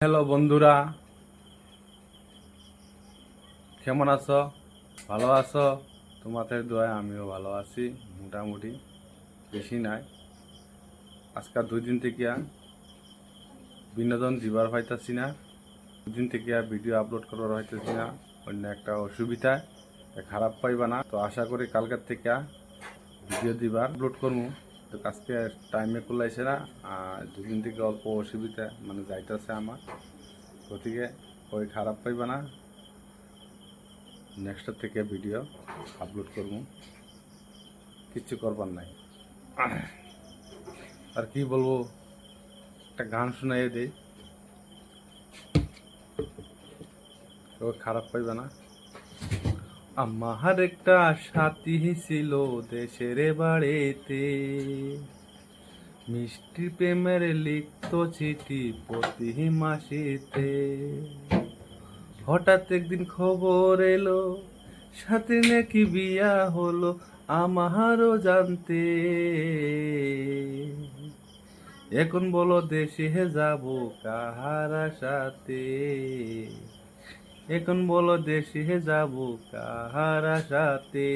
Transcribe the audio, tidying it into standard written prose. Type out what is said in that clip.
Hello বন্ধুরা, কেমন আছো? ভালো আছো? তোমাদের দোয়ায় আমিও ভালো আছি, মোটামুটি। বেশি নাই। আজকাল 2 দিন থেকে বিনোদন দিবার পাইতাছি না। 2 দিন থেকে ভিডিও আপলোড করবার হইতেছি না। অন্য একটা অসুবিধা, খারাপ পাইবা না। তো আশা করি কালকের থেকে ভিডিও দিবার আপলোড করবো। তো আজকে টাইমে কুলাইছে না। আর 2 দিন থেকে অল্প অসুবিধা মানে যাইতেছে আমার। গতিকে ওই খারাপ পাইবা না। নেক্সটের থেকে ভিডিও আপলোড করবো, কিচ্ছু করবার নাই। আর কি বলবো, একটা গান শোনাইয়ে দেই, তো খারাপ পাইবে না। আমার একটা সাথী ছিল দেশের বাড়িতে, মিষ্টি প্রেমের লিখত চিঠি প্রতি মাসেতে। হঠাৎ একদিন খবর এলো সাথে নাকি বিয়া হলো, আমারও জানতে। এখন বলো দেশে যাব কাহারা সাথে, এখন বলো দেশে যাব কাহারা সাথে।